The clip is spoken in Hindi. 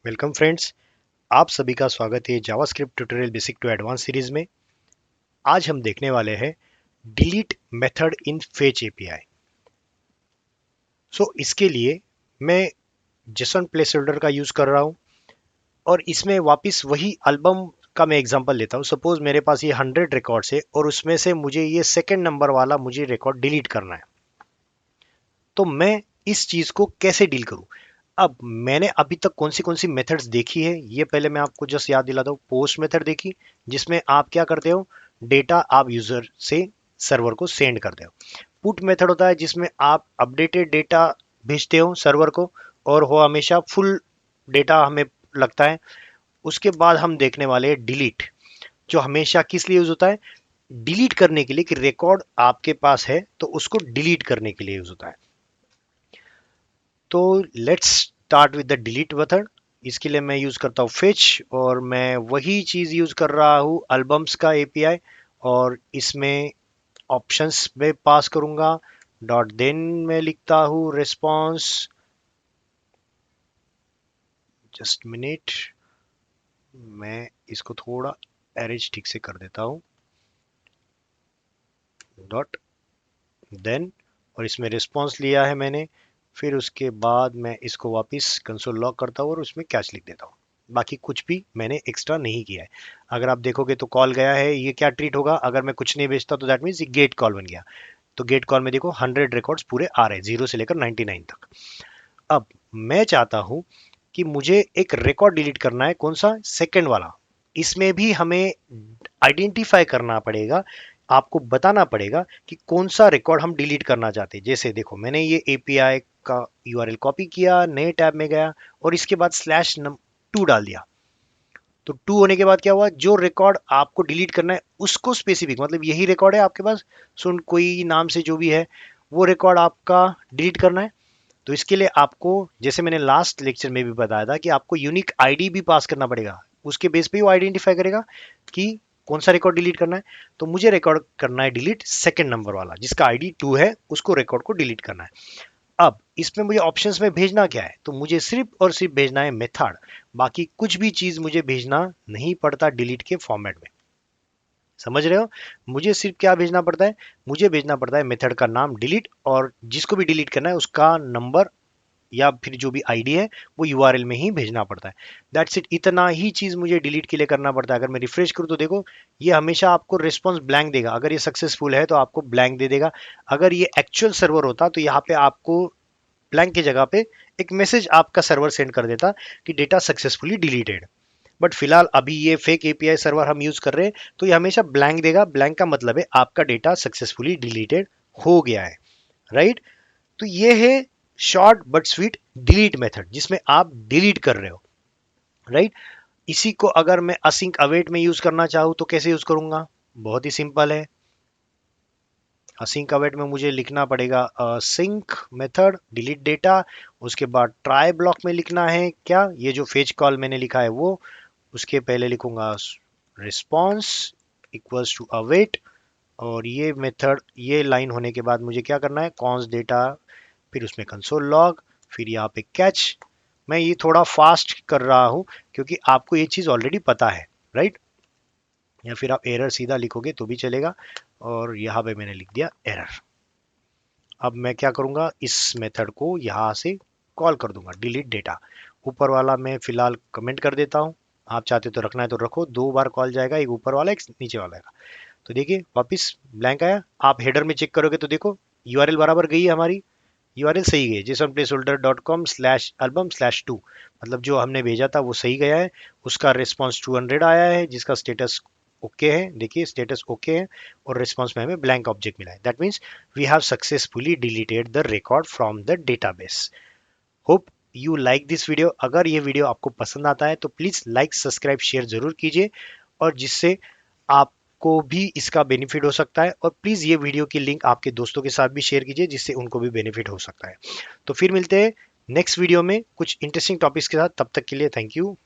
वेलकम फ्रेंड्स, आप सभी का स्वागत है JavaScript tutorial basic to advance series में। आज हम देखने वाले हैं delete method in fetch API. इसके लिए मैं जेसन प्लेसहोल्डर का यूज कर रहा हूं और इसमें वापस वही एल्बम का मैं एग्जांपल लेता हूं। सपोज मेरे पास ये 100 रिकॉर्ड्स है और उसमें से मुझे ये सेकंड नंबर वाला मुझे रिकॉर्ड डिलीट करना है। तो मैं इस चीज को कैसे डील करूं? अब मैंने अभी तक कौन सी मेथड्स देखी है, ये पहले मैं आपको जस्ट याद दिलाता हूँ। पोस्ट मेथड देखी, जिसमें आप क्या करते हो, डेटा आप यूजर से सर्वर को सेंड करते हो। पुट मेथड होता है जिसमें आप अपडेटेड डेटा भेजते हो सर्वर को, और वो हमेशा फुल डेटा हमें लगता है। उसके बाद हम देखने वाले हैं डिलीट, जो हमेशा किस लिए यूज होता है? डिलीट करने के लिए, कि रिकॉर्ड आपके पास है तो उसको डिलीट करने के लिए यूज होता है। तो let's start with the delete method. इसके लिए मैं यूज करता हूँ फेच, और मैं वही चीज यूज कर रहा हूँ एल्बम्स का एपीआई, और इसमें ऑप्शंस में पास करूंगा। डॉट देन मैं लिखता हूँ रिस्पॉन्स। जस्ट मिनट, मैं इसको थोड़ा अरेंज ठीक से कर देता हूँ। डॉट देन, और इसमें रिस्पॉन्स लिया है मैंने। फिर उसके बाद मैं इसको वापस कंसोल लॉग करता हूँ और उसमें कैच लिख देता हूँ। बाकी कुछ भी मैंने एक्स्ट्रा नहीं किया है। अगर आप देखोगे तो कॉल गया है, ये क्या ट्रीट होगा? अगर मैं कुछ नहीं भेजता तो दैट मीन्स ये गेट कॉल बन गया। तो गेट कॉल में देखो 100 रिकॉर्ड्स पूरे आ रहे हैं, 0 से लेकर 99 तक। अब मैं चाहता हूं कि मुझे एक रिकॉर्ड डिलीट करना है, कौन सा? सेकंड वाला। इसमें भी हमें आइडेंटिफाई करना पड़ेगा, आपको बताना पड़ेगा कि कौन सा रिकॉर्ड हम डिलीट करना चाहते हैं। जैसे देखो, मैंने ये एपीआई का यूआरएल कॉपी किया, नए टैब में गया और इसके बाद /2 डाल दिया। तो 2 होने के बाद क्या हुआ? जो रिकॉर्ड आपको डिलीट करना है उसको स्पेसिफिक, मतलब यही रिकॉर्ड है आपके पास, सुन कोई नाम से जो भी है, वो रिकॉर्ड आपका डिलीट करना है। तो इसके लिए आपको, जैसे मैंने लास्ट लेक्चर में भी बताया था, कि आपको यूनिक आईडी भी पास करना पड़ेगा। उसके बेस पे वो आइडेंटिफाई करेगा कि कौन सा रिकॉर्ड डिलीट करना है। तो मुझे रिकॉर्ड करना है डिलीट सेकंड नंबर वाला, जिसका आईडी 2 है, उसको रिकॉर्ड को डिलीट करना है। अब इसमें मुझे ऑप्शंस में भेजना क्या है? तो मुझे सिर्फ और सिर्फ भेजना है मेथड। बाकी कुछ भी चीज मुझे भेजना नहीं पड़ता डिलीट के फॉर्मेट में। समझ रहे हो? मुझे सिर्फ क्या भेजना पड़ता है? मुझे भेजना पड़ता है मेथड का नाम डिलीट, और जिसको भी डिलीट करना है उसका नंबर या फिर जो भी आईडी है वो यूआरएल में ही भेजना पड़ता है। दैट्स इट, इतना ही चीज मुझे डिलीट के लिए करना पड़ता है। अगर मैं रिफ्रेश करूं तो देखो, ये हमेशा आपको रिस्पॉन्स ब्लैंक देगा। अगर ये सक्सेसफुल है तो आपको ब्लैंक दे देगा। अगर ये एक्चुअल सर्वर होता तो यहाँ पे आपको ब्लैंक की जगह पे एक मैसेज आपका सर्वर सेंड कर देता कि डेटा सक्सेसफुली डिलीटेड। बट फिलहाल अभी ये फेक एपीआई सर्वर हम यूज कर रहे हैं, तो ये हमेशा ब्लैंक देगा। ब्लैंक का मतलब है आपका डेटा सक्सेसफुली डिलीटेड हो गया है, राइट? तो ये है short but sweet delete method, जिसमें आप डिलीट कर रहे हो, राइट? इसी को अगर मैं असिंक अवेट में यूज करना चाहूँ तो कैसे यूज करूंगा? बहुत ही सिंपल है। असिंक अवेट में मुझे लिखना पड़ेगा सिंक मेथड डिलीट डेटा। उसके बाद ट्राई ब्लॉक में लिखना है क्या? ये जो फेच कॉल मैंने लिखा है वो। उसके पहले लिखूंगा रिस्पॉन्स इक्वल्स टू अवेट, और ये मेथड, ये लाइन होने के बाद मुझे क्या करना है? कॉन्स डेटा, फिर उसमें कंसोल लॉग, फिर यहाँ पे कैच। मैं ये थोड़ा फास्ट कर रहा हूँ क्योंकि आपको ये चीज़ ऑलरेडी पता है, राइट? या फिर आप एरर सीधा लिखोगे तो भी चलेगा, और यहाँ पे मैंने लिख दिया एरर। अब मैं क्या करूँगा? इस मेथड को यहाँ से कॉल कर दूंगा डिलीट डेटा। ऊपर वाला मैं फिलहाल कमेंट कर देता हूँ। आप चाहते तो रखना है तो रखो, 2 बार कॉल जाएगा, एक ऊपर वाला एक नीचे वाला का। तो देखिए वापिस ब्लैंक आया। आप हेडर में चेक करोगे तो देखो यूआरएल बराबर गई है हमारी, यूआरएल सही गई, jsonplaceholder.com/album/2, मतलब जो हमने भेजा था वो सही गया है। उसका रिस्पॉन्स 200 आया है, जिसका स्टेटस ओके है। देखिए स्टेटस ओके है, और रिस्पॉन्स में हमें ब्लैंक ऑब्जेक्ट मिला है। That means we have successfully deleted the record from the database. Hope you like this video. अगर ये वीडियो आपको पसंद आता है तो प्लीज लाइक सब्सक्राइब शेयर जरूर कीजिए, और जिससे आपको भी इसका बेनिफिट हो सकता है। और प्लीज ये वीडियो की लिंक आपके दोस्तों के साथ भी शेयर कीजिए, जिससे उनको भी बेनिफिट हो सकता है। तो फिर मिलते हैं नेक्स्ट वीडियो में कुछ इंटरेस्टिंग टॉपिक्स के साथ। तब तक के लिए थैंक यू।